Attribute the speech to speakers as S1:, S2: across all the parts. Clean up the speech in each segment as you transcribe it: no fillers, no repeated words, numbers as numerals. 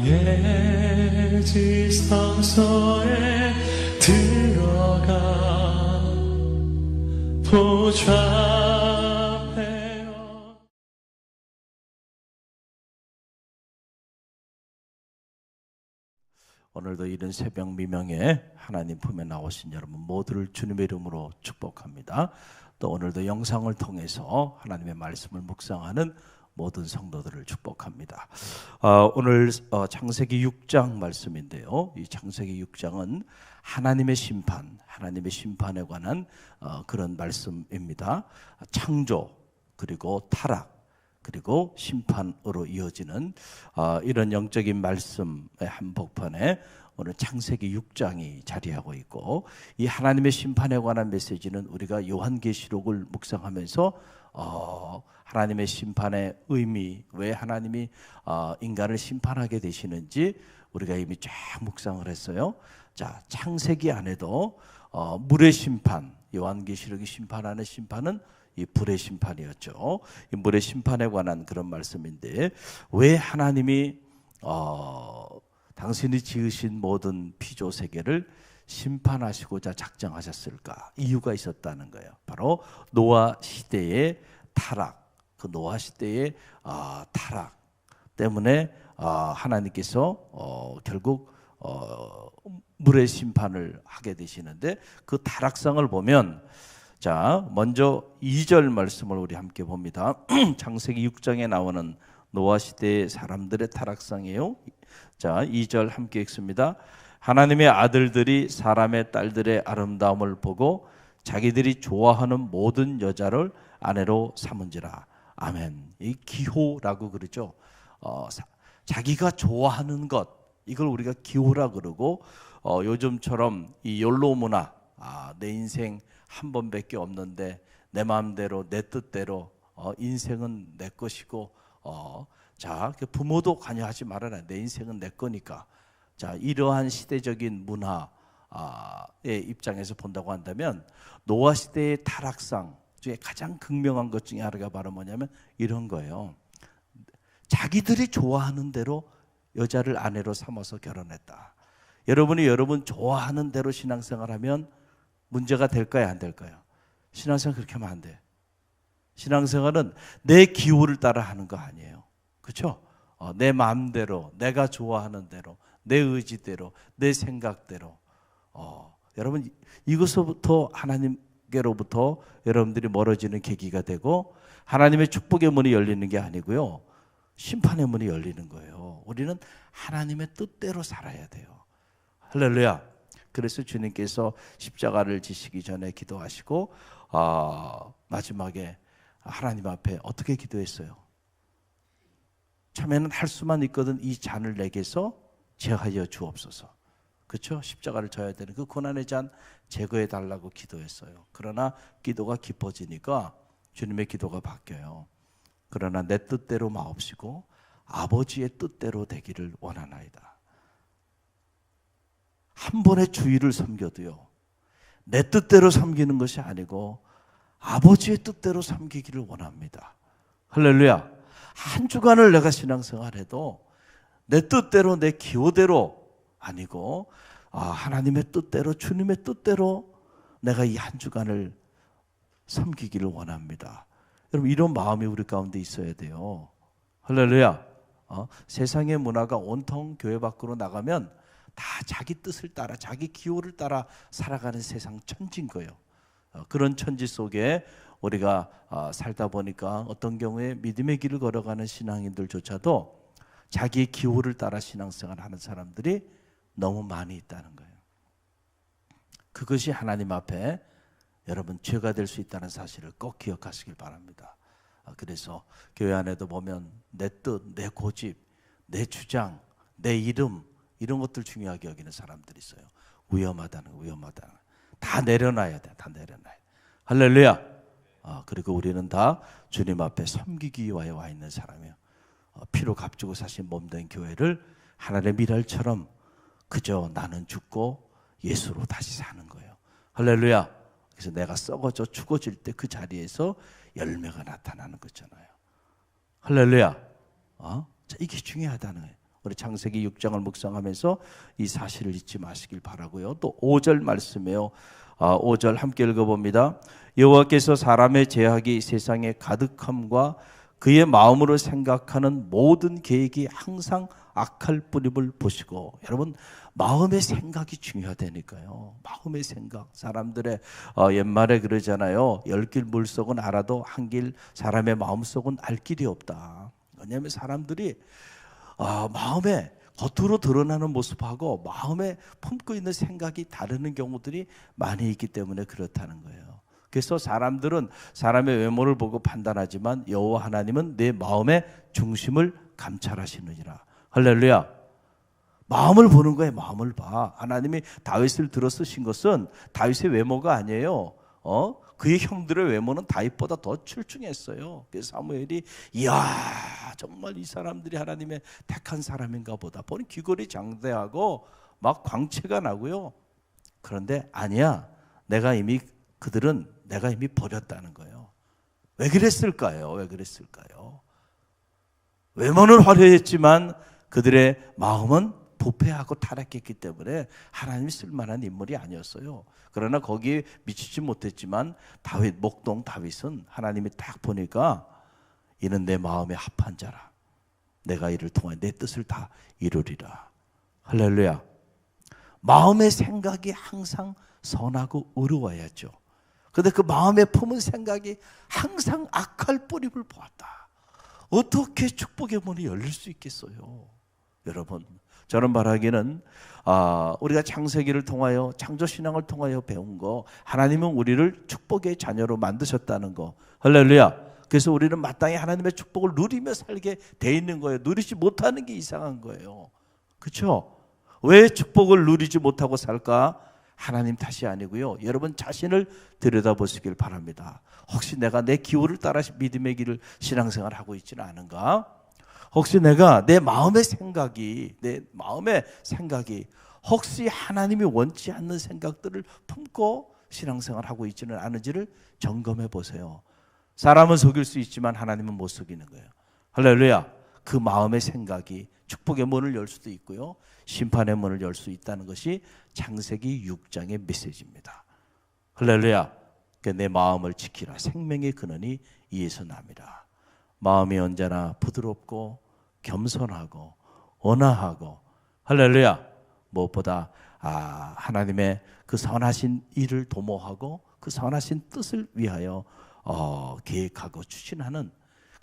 S1: 나의 지성소에 들어가 보좌하며.
S2: 오늘도 이른 새벽 미명에 하나님 품에 나오신 여러분 모두를 주님의 이름으로 축복합니다. 또 오늘도 영상을 통해서 하나님의 말씀을 묵상하는 모든 성도들을 축복합니다. 오늘 창세기 6장 말씀인데요. 이 창세기 6장은 하나님의 심판에 관한 그런 말씀입니다. 창조, 그리고 타락, 그리고 심판으로 이어지는 이런 영적인 말씀의 한복판에 오늘 창세기 6장이 자리하고 있고, 이 하나님의 심판에 관한 메시지는 우리가 요한계시록을 묵상하면서 하나님의 심판의 의미, 왜 하나님이 인간을 심판하게 되시는지 우리가 이미 쫙 묵상을 했어요. 자, 창세기 안에도 물의 심판, 요한계시록이 심판하는 심판은 이 불의 심판이었죠. 이 물의 심판에 관한 그런 말씀인데, 왜 하나님이 당신이 지으신 모든 피조 세계를 심판하시고자 작정하셨을까? 이유가 있었다는 거예요. 바로 노아 시대의 타락, 그 노아 시대의 타락 때문에 하나님께서 결국 물의 심판을 하게 되시는데, 그 타락상을 보면, 자, 먼저 2절 말씀을 우리 함께 봅니다. 창세기 6장에 나오는 노아 시대의 사람들의 타락상이에요. 자, 2절 함께 읽습니다. 하나님의 아들들이 사람의 딸들의 아름다움을 보고 자기들이 좋아하는 모든 여자를 아내로 삼은지라. 아멘. 이 기호라고 그러죠. 자기가 좋아하는 것, 이걸 우리가 기호라 그러고, 요즘처럼 이 욜로 문화, 내 인생 한 번밖에 없는데 내 마음대로 내 뜻대로 인생은 내 것이고, 자, 부모도 관여하지 말아라, 내 인생은 내 거니까. 자, 이러한 시대적인 문화의 입장에서 본다고 한다면, 노아 시대의 타락상 중에 가장 극명한 것 중에 하나가 바로 뭐냐면 이런 거예요. 자기들이 좋아하는 대로 여자를 아내로 삼아서 결혼했다. 여러분이 여러분 좋아하는 대로 신앙생활하면 문제가 될까요, 안 될까요? 신앙생활 그렇게 하면 안 돼. 신앙생활은 내 기호를 따라 하는 거 아니에요. 그렇죠? 내 마음대로, 내가 좋아하는 대로, 내 의지대로, 내 생각대로. 여러분, 이것부터 하나님께로부터 여러분들이 멀어지는 계기가 되고, 하나님의 축복의 문이 열리는 게 아니고요, 심판의 문이 열리는 거예요. 우리는 하나님의 뜻대로 살아야 돼요. 할렐루야. 그래서 주님께서 십자가를 지시기 전에 기도하시고 마지막에 하나님 앞에 어떻게 기도했어요? 처음에는 할 수만 있거든 이 잔을 내게서 제하여 주옵소서. 그렇죠? 십자가를 져야 되는 그 고난의 잔 제거해 달라고 기도했어요. 그러나 기도가 깊어지니까 주님의 기도가 바뀌어요. 그러나 내 뜻대로 마옵시고 아버지의 뜻대로 되기를 원하나이다. 한 번의 주의를 섬겨도요, 내 뜻대로 섬기는 것이 아니고 아버지의 뜻대로 섬기기를 원합니다. 할렐루야. 한 주간을 내가 신앙생활해도 내 뜻대로, 내 기호대로 아니고 하나님의 뜻대로, 주님의 뜻대로 내가 이 한 주간을 섬기기를 원합니다. 여러분, 이런 마음이 우리 가운데 있어야 돼요. 할렐루야. 세상의 문화가 온통 교회 밖으로 나가면 다 자기 뜻을 따라, 자기 기호를 따라 살아가는 세상 천지인 거예요. 그런 천지 속에 우리가 살다 보니까 어떤 경우에 믿음의 길을 걸어가는 신앙인들조차도 자기의 기호를 따라 신앙생활을 하는 사람들이 너무 많이 있다는 거예요. 그것이 하나님 앞에 여러분 죄가 될 수 있다는 사실을 꼭 기억하시길 바랍니다. 그래서 교회 안에도 보면 내 뜻, 내 고집, 내 주장, 내 이름, 이런 것들 중요하게 여기는 사람들이 있어요. 위험하다는 다 내려놔야 돼. 다 내려놔야 돼. 할렐루야. 그리고 우리는 다 주님 앞에 섬기기 위하여 와 있는 사람이에요. 피로 값주고 사신 몸된 교회를 하나님의 미랄처럼 그저 나는 죽고 예수로 다시 사는 거예요. 할렐루야. 그래서 내가 썩어져 죽어질 때 그 자리에서 열매가 나타나는 거잖아요. 할렐루야. 자, 이게 중요하다는 거예요. 우리 창세기 6장을 묵상하면서 이 사실을 잊지 마시길 바라고요. 또 5절 말씀이에요. 5절 함께 읽어봅니다. 여호와께서 사람의 죄악이 세상에 가득함과 그의 마음으로 생각하는 모든 계획이 항상 악할 뿐임을 보시고. 여러분, 마음의 생각이 중요하다니까요. 마음의 생각. 사람들의 옛말에 그러잖아요. 10길 물속은 알아도 한 길 사람의 마음속은 알 길이 없다. 왜냐하면 사람들이 마음에 겉으로 드러나는 모습하고 마음에 품고 있는 생각이 다르는 경우들이 많이 있기 때문에 그렇다는 거예요. 그래서 사람들은 사람의 외모를 보고 판단하지만 여호와 하나님은 내 마음의 중심을 감찰하시느니라. 할렐루야. 마음을 보는 거예요. 마음을 봐. 하나님이 다윗을 들어 쓰신 것은 다윗의 외모가 아니에요. 그의 형들의 외모는 다윗보다 더 출중했어요. 그래서 사무엘이 이야, 정말 이 사람들이 하나님의 택한 사람인가 보다. 보니 귀걸이 장대하고 막 광채가 나고요. 그런데 아니야. 그들은 내가 이미 버렸다는 거예요. 왜 그랬을까요? 왜 그랬을까요? 외모는 화려했지만 그들의 마음은 부패하고 타락했기 때문에 하나님이 쓸만한 인물이 아니었어요. 그러나 거기에 미치지 못했지만 목동 다윗은 하나님이 딱 보니까 이는 내 마음에 합한 자라. 내가 이를 통해 내 뜻을 다 이루리라. 할렐루야. 마음의 생각이 항상 선하고 의로워야죠. 그런데 그 마음에 품은 생각이 항상 악할 뿌림을 보았다. 어떻게 축복의 문이 열릴 수 있겠어요? 여러분, 저는 말하기는 우리가 창세기를 통하여 창조신앙을 통하여 배운 거, 하나님은 우리를 축복의 자녀로 만드셨다는 거. 할렐루야. 그래서 우리는 마땅히 하나님의 축복을 누리며 살게 돼 있는 거예요. 누리지 못하는 게 이상한 거예요. 그렇죠? 왜 축복을 누리지 못하고 살까? 하나님 탓이 아니고요. 여러분 자신을 들여다보시길 바랍니다. 혹시 내가 내 기호를 따라 믿음의 길을 신앙생활을 하고 있지는 않은가? 혹시 내가 내 마음의 생각이 혹시 하나님이 원치 않는 생각들을 품고 신앙생활을 하고 있지는 않은지를 점검해 보세요. 사람은 속일 수 있지만 하나님은 못 속이는 거예요. 할렐루야. 그 마음의 생각이 축복의 문을 열 수도 있고요, 심판의 문을 열 수 있다는 것이 창세기 6장의 메시지입니다. 할렐루야. 내 마음을 지키라. 생명의 근원이 이에서 납니다. 마음이 언제나 부드럽고 겸손하고 온화하고, 할렐루야, 무엇보다 하나님의 그 선하신 일을 도모하고 그 선하신 뜻을 위하여 계획하고 추진하는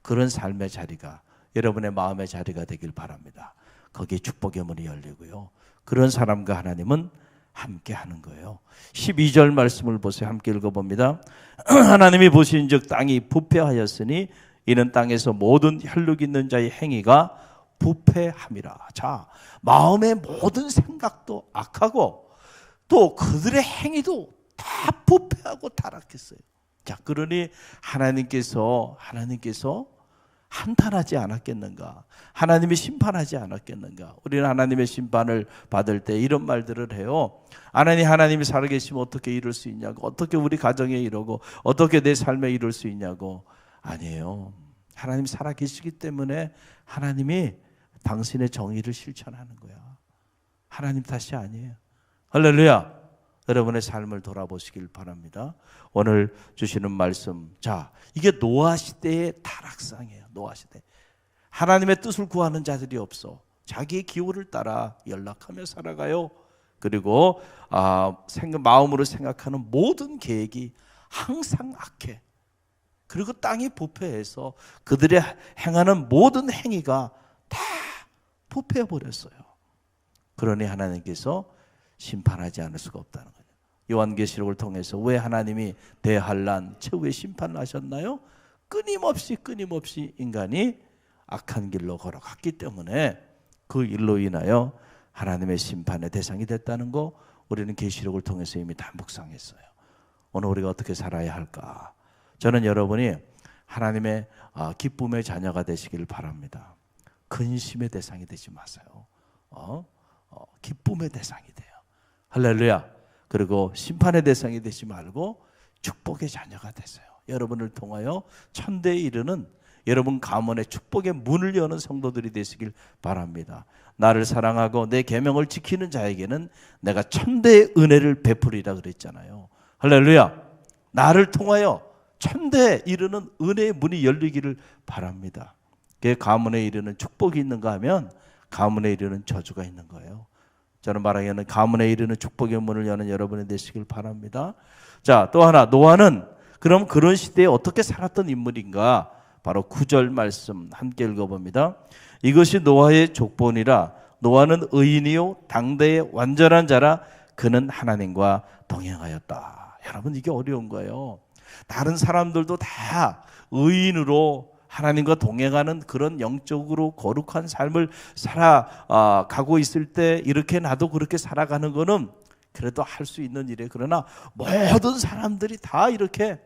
S2: 그런 삶의 자리가 여러분의 마음의 자리가 되길 바랍니다. 거기에 축복의 문이 열리고요, 그런 사람과 하나님은 함께 하는 거예요. 12절 말씀을 보세요. 함께 읽어봅니다. 하나님이 보신즉 땅이 부패하였으니 이는 땅에서 모든 혈육 있는 자의 행위가 부패함이라. 자, 마음의 모든 생각도 악하고 또 그들의 행위도 다 부패하고 타락했어요. 자, 그러니 하나님께서 한탄하지 않았겠는가? 하나님이 심판하지 않았겠는가? 우리는 하나님의 심판을 받을 때 이런 말들을 해요. 하나님이 살아계시면 어떻게 이룰 수 있냐고, 어떻게 우리 가정에 이루고, 어떻게 내 삶에 이룰 수 있냐고. 아니에요. 하나님 살아계시기 때문에 하나님이 당신의 정의를 실천하는 거야. 하나님 탓이 아니에요. 할렐루야. 여러분의 삶을 돌아보시길 바랍니다. 오늘 주시는 말씀, 자, 이게 노아 시대의 타락상이에요. 노아 시대. 하나님의 뜻을 구하는 자들이 없어. 자기의 기호를 따라 연락하며 살아가요. 그리고 마음으로 생각하는 모든 계획이 항상 악해. 그리고 땅이 부패해서 그들의 행하는 모든 행위가 다 부패해버렸어요. 그러니 하나님께서 심판하지 않을 수가 없다는 거예요. 요한계시록을 통해서 왜 하나님이 대환란 최후의 심판을 하셨나요? 끊임없이 인간이 악한 길로 걸어갔기 때문에 그 일로 인하여 하나님의 심판의 대상이 됐다는 거 우리는 계시록을 통해서 이미 다 묵상했어요. 오늘 우리가 어떻게 살아야 할까? 저는 여러분이 하나님의 기쁨의 자녀가 되시길 바랍니다. 근심의 대상이 되지 마세요. 기쁨의 대상이 돼요. 할렐루야. 그리고 심판의 대상이 되지 말고 축복의 자녀가 되세요. 여러분을 통하여 천대에 이르는 여러분 가문의 축복의 문을 여는 성도들이 되시길 바랍니다. 나를 사랑하고 내 계명을 지키는 자에게는 내가 천대의 은혜를 베풀이라 그랬잖아요. 할렐루야. 나를 통하여 천대에 이르는 은혜의 문이 열리기를 바랍니다. 그 가문에 이르는 축복이 있는가 하면 가문에 이르는 저주가 있는 거예요. 저는 말하기에는 가문에 이르는 축복의 문을 여는 여러분이 되시길 바랍니다. 자, 또 하나, 노아는 그럼 그런 시대에 어떻게 살았던 인물인가? 바로 9절 말씀 함께 읽어봅니다. 이것이 노아의 족본이라. 노아는 의인이요 당대의 완전한 자라. 그는 하나님과 동행하였다. 여러분, 이게 어려운 거예요. 다른 사람들도 다 의인으로 하나님과 동행하는 그런 영적으로 거룩한 삶을 살아가고 있을 때 이렇게 나도 그렇게 살아가는 거는 그래도 할 수 있는 일이에요. 그러나 모든 사람들이 다 이렇게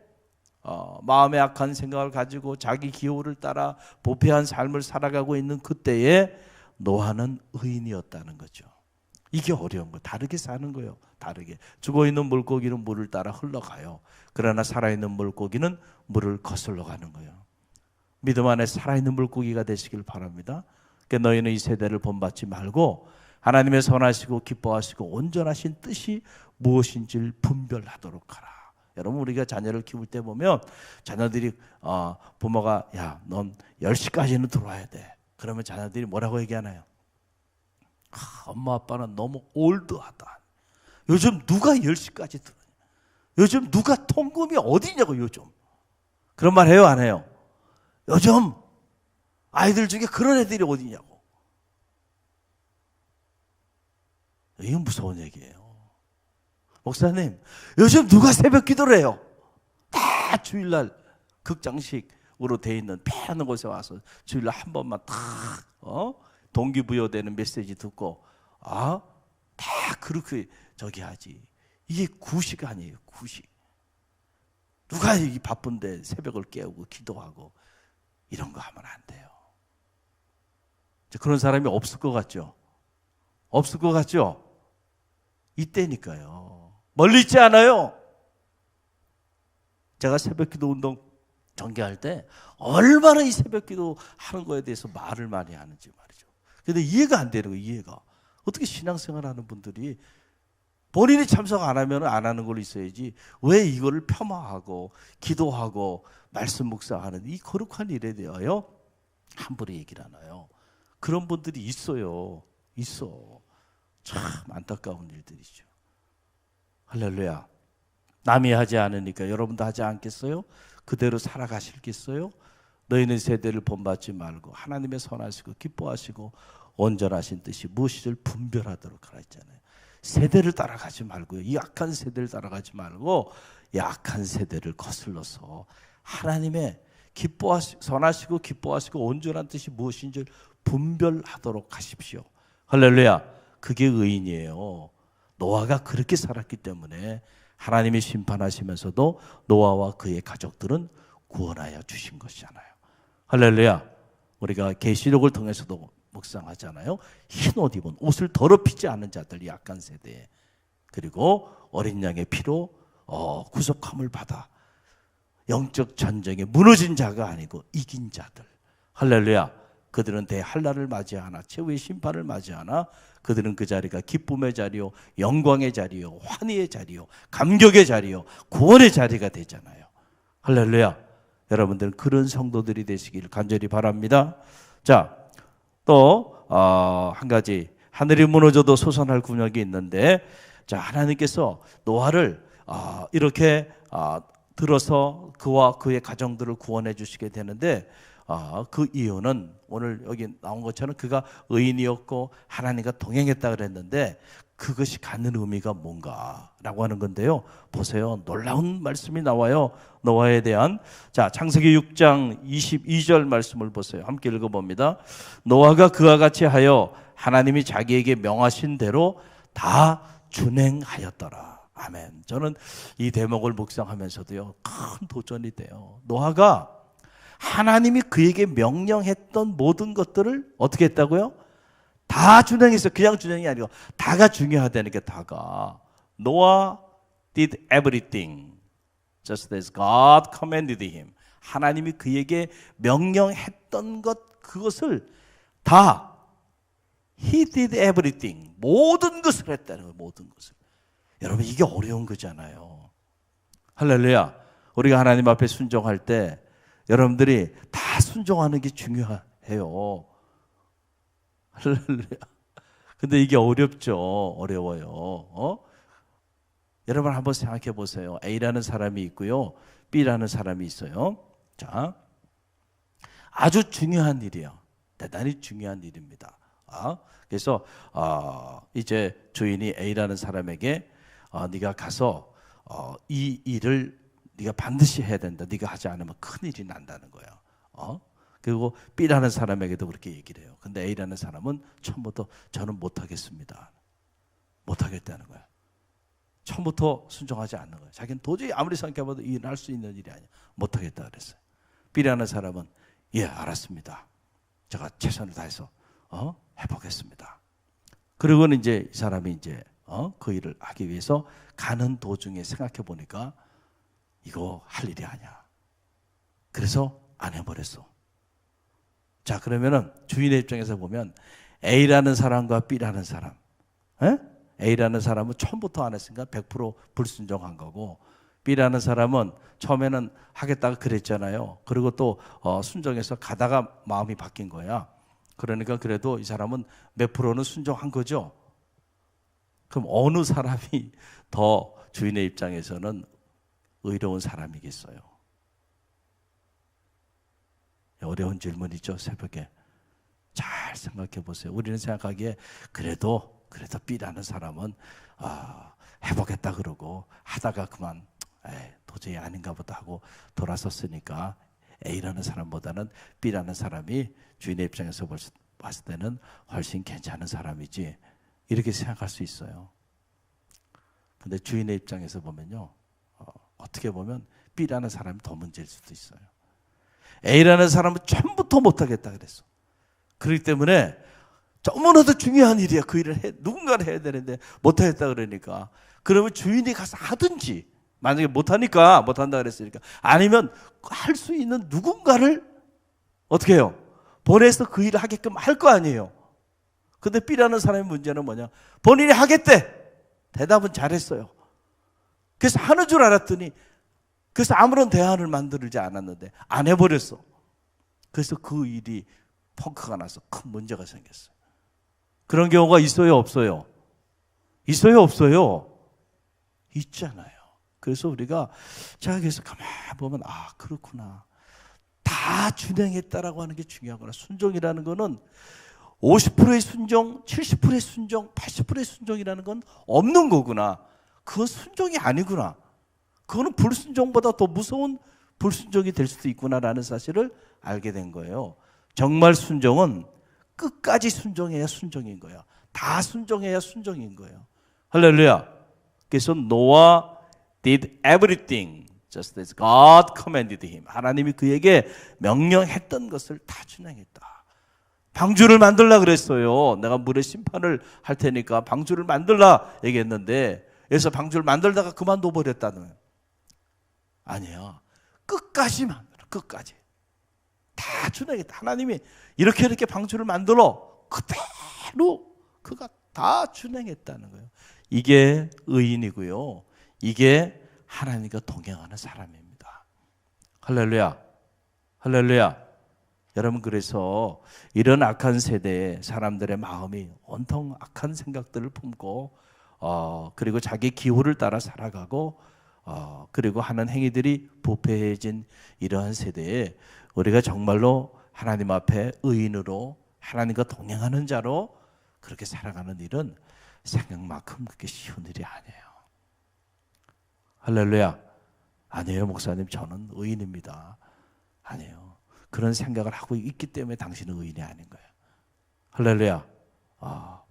S2: 마음에 악한 생각을 가지고 자기 기호를 따라 부패한 삶을 살아가고 있는 그때에 노아는 의인이었다는 거죠. 이게 어려운 거예요. 다르게 사는 거예요. 다르게. 죽어있는 물고기는 물을 따라 흘러가요. 그러나 살아있는 물고기는 물을 거슬러 가는 거예요. 믿음 안에 살아있는 물고기가 되시길 바랍니다. 그러니까 너희는 이 세대를 본받지 말고 하나님의 선하시고 기뻐하시고 온전하신 뜻이 무엇인지를 분별하도록 하라. 여러분, 우리가 자녀를 키울 때 보면 자녀들이 부모가 야, 넌 10시까지는 들어와야 돼. 그러면 자녀들이 뭐라고 얘기하나요? 엄마 아빠는 너무 올드하다. 요즘 누가 10시까지 들어오냐. 요즘 누가 통금이 어디냐고 요즘. 그런 말 해요, 안 해요? 요즘 아이들 중에 그런 애들이 어디냐고. 이건 무서운 얘기예요. 목사님, 요즘 누가 새벽 기도를 해요? 다 주일날 극장식으로 돼 있는 피하는 곳에 와서 주일날 한 번만 딱 동기부여되는 메시지 듣고 다 그렇게 저기 하지. 이게 구식 아니에요. 구식. 누가 이 바쁜데 새벽을 깨우고 기도하고 이런 거 하면 안 돼요. 그런 사람이 없을 것 같죠? 없을 것 같죠? 이때니까요. 멀리 있지 않아요. 제가 새벽기도 운동 전개할 때 얼마나 이 새벽기도 하는 거에 대해서 말을 많이 하는지 말이죠. 근데 이해가 안 되는 거예요. 이해가. 어떻게 신앙생활 하는 분들이 본인이 참석 안 하면 안 하는 걸로 있어야지 왜 이거를 폄하하고 기도하고 말씀 묵상하는 이 거룩한 일에 대하여 함부로 얘기를 하나요? 그런 분들이 있어요. 있어. 참 안타까운 일들이죠. 할렐루야. 남이 하지 않으니까 여러분도 하지 않겠어요? 그대로 살아가실겠어요? 너희는 세대를 본받지 말고 하나님의 선하시고 기뻐하시고 온전하신 뜻이 무엇인지를 분별하도록 하라 했잖아요. 세대를 따라가지 말고요. 이 악한 세대를 따라가지 말고 약한 세대를 거슬러서 하나님의 선하시고 기뻐하시고 온전한 뜻이 무엇인지를 분별하도록 하십시오. 할렐루야. 그게 의인이에요. 노아가 그렇게 살았기 때문에 하나님이 심판하시면서도 노아와 그의 가족들은 구원하여 주신 것이잖아요. 할렐루야. 우리가 계시록을 통해서도 묵상하잖아요. 흰 옷 입은 옷을 더럽히지 않은 자들, 약한 세대, 그리고 어린 양의 피로 구속함을 받아 영적 전쟁에 무너진 자가 아니고 이긴 자들. 할렐루야. 그들은 대한날을 맞이하나 최후의 심판을 맞이하나 그들은 그 자리가 기쁨의 자리요 영광의 자리요 환희의 자리요 감격의 자리요 구원의 자리가 되잖아요. 할렐루야. 여러분들 그런 성도들이 되시길 간절히 바랍니다. 자, 또 한 가지, 하늘이 무너져도 솟아날 군역이 있는데, 자, 하나님께서 노아를 이렇게 들어서 그와 그의 가정들을 구원해 주시게 되는데, 그 이유는 오늘 여기 나온 것처럼 그가 의인이었고 하나님과 동행했다 그랬는데 그것이 갖는 의미가 뭔가라고 하는 건데요. 보세요. 놀라운 말씀이 나와요. 노아에 대한. 자, 창세기 6장 22절 말씀을 보세요. 함께 읽어봅니다. 노아가 그와 같이 하여 하나님이 자기에게 명하신 대로 다 준행하였더라. 아멘. 저는 이 대목을 묵상하면서도요, 큰 도전이 돼요. 노아가 하나님이 그에게 명령했던 모든 것들을 어떻게 했다고요? 다 준행했어요. 그냥 준행이 아니고 다가 중요하다는 게 다가. Noah did everything just as God commanded him. 하나님이 그에게 명령했던 것, 그것을 다 He did everything, 모든 것을 했다는 거예요. 모든 것을. 여러분, 이게 어려운 거잖아요. 할렐루야. 우리가 하나님 앞에 순종할 때 여러분들이 다 순종하는 게 중요해요. 할렐루야. 근데 이게 어렵죠. 어려워요. 여러분 한번 생각해 보세요. A라는 사람이 있고요, B라는 사람이 있어요. 자, 아주 중요한 일이에요. 대단히 중요한 일입니다. 그래서 이제 주인이 A라는 사람에게 네가 가서 이 일을 네가 반드시 해야 된다. 네가 하지 않으면 큰일이 난다는 거예요. 그리고 B라는 사람에게도 그렇게 얘기를 해요. 근데 A라는 사람은 처음부터 저는 못하겠습니다. 못하겠다는 거예요. 처음부터 순종하지 않는 거예요. 자기는 도저히 아무리 생각해봐도 이건 할 수 있는 일이 아니야. 못하겠다 그랬어요. B라는 사람은 예, 알았습니다. 제가 최선을 다해서 해보겠습니다. 그리고는 이제 이 사람이 이제 그 일을 하기 위해서 가는 도중에 생각해 보니까 이거 할 일이 아니야. 그래서 안 해버렸어. 자, 그러면은 주인의 입장에서 보면 A라는 사람과 B라는 사람, A라는 사람은 처음부터 안 했으니까 100% 불순종한 거고, B라는 사람은 처음에는 하겠다고 그랬잖아요. 그리고 또 순종해서 가다가 마음이 바뀐 거야. 그러니까 그래도 이 사람은 몇 프로는 순종한 거죠. 그럼 어느 사람이 더 주인의 입장에서는 의로운 사람이겠어요? 어려운 질문이죠. 새벽에 잘 생각해 보세요. 우리는 생각하기에 그래도 B라는 사람은 해보겠다 그러고 하다가 그만 도저히 아닌가 보다 하고 돌아섰으니까 A라는 사람보다는 B라는 사람이 주인의 입장에서 봤을 때는 훨씬 괜찮은 사람이지, 이렇게 생각할 수 있어요. 근데 주인의 입장에서 보면요, 어떻게 보면 B라는 사람이 더 문제일 수도 있어요. A라는 사람은 처음부터 못하겠다 그랬어. 그렇기 때문에 너무나도 중요한 일이야. 그 일을 누군가를 해야 되는데 못하겠다 그러니까, 그러면 주인이 가서 하든지, 만약에 못한다 그랬으니까, 아니면 할 수 있는 누군가를 어떻게 해요? 보내서 그 일을 하게끔 할 거 아니에요. 근데 B라는 사람의 문제는 뭐냐? 본인이 하겠대. 대답은 잘했어요. 그래서 하는 줄 알았더니, 그래서 아무런 대안을 만들지 않았는데 안 해버렸어. 그래서 그 일이 펑크가 나서 큰 문제가 생겼어요. 그런 경우가 있어요, 없어요? 있어요, 없어요? 있잖아요. 그래서 우리가 그래서 가만히 보면 그렇구나. 다 준행했다라고 하는 게 중요하구나. 순종이라는 거는 50%의 순종, 70%의 순종, 80%의 순종이라는 건 없는 거구나. 그건 순종이 아니구나. 그거는 불순종보다 더 무서운 불순종이 될 수도 있구나라는 사실을 알게 된 거예요. 정말 순종은 끝까지 순종해야 순종인 거예요. 다 순종해야 순종인 거예요. 할렐루야. 그래서 노아 did everything just as God commanded him. 하나님이 그에게 명령했던 것을 다 준행했다. 방주를 만들라 그랬어요. 내가 물에 심판을 할 테니까 방주를 만들라 얘기했는데, 그래서 방주를 만들다가 그만둬 버렸다는. 아니야. 끝까지 만들어. 끝까지. 다 준행했다. 하나님이 이렇게 방주를 만들어 그대로 그가 다 준행했다는 거예요. 이게 의인이고요. 이게 하나님과 동행하는 사람입니다. 할렐루야. 할렐루야. 여러분, 그래서 이런 악한 세대에 사람들의 마음이 온통 악한 생각들을 품고 그리고 자기 기호를 따라 살아가고 그리고 하는 행위들이 부패해진 이러한 세대에 우리가 정말로 하나님 앞에 의인으로 하나님과 동행하는 자로 그렇게 살아가는 일은 생각만큼 그렇게 쉬운 일이 아니에요. 할렐루야. 아니에요, 목사님. 저는 의인입니다. 아니에요. 그런 생각을 하고 있기 때문에 당신은 의인이 아닌 거예요. 할렐루야.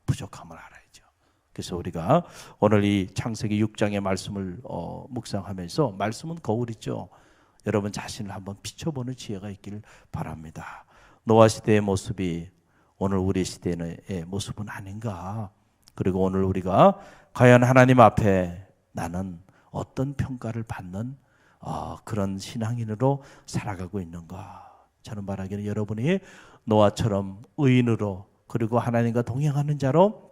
S2: 부족함을 알아야죠. 그래서 우리가 오늘 이 창세기 6장의 말씀을 묵상하면서, 말씀은 거울이죠. 여러분 자신을 한번 비춰보는 지혜가 있기를 바랍니다. 노아 시대의 모습이 오늘 우리 시대의 모습은 아닌가. 그리고 오늘 우리가 과연 하나님 앞에 나는 어떤 평가를 받는 그런 신앙인으로 살아가고 있는가? 저는 바라기는 여러분이 노아처럼 의인으로, 그리고 하나님과 동행하는 자로,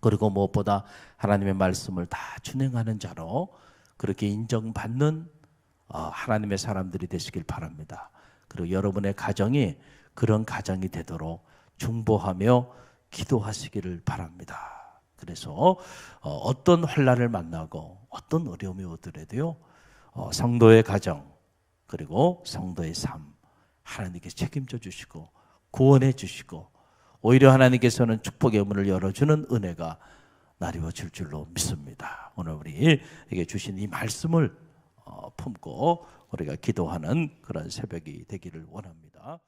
S2: 그리고 무엇보다 하나님의 말씀을 다 준행하는 자로 그렇게 인정받는 하나님의 사람들이 되시길 바랍니다. 그리고 여러분의 가정이 그런 가정이 되도록 중보하며 기도하시기를 바랍니다. 그래서 어떤 환난을 만나고 어떤 어려움이 오더라도요, 성도의 가정 그리고 성도의 삶 하나님께서 책임져 주시고 구원해 주시고, 오히려 하나님께서는 축복의 문을 열어주는 은혜가 나뉘어질 줄로 믿습니다. 오늘 우리에게 주신 이 말씀을 품고 우리가 기도하는 그런 새벽이 되기를 원합니다.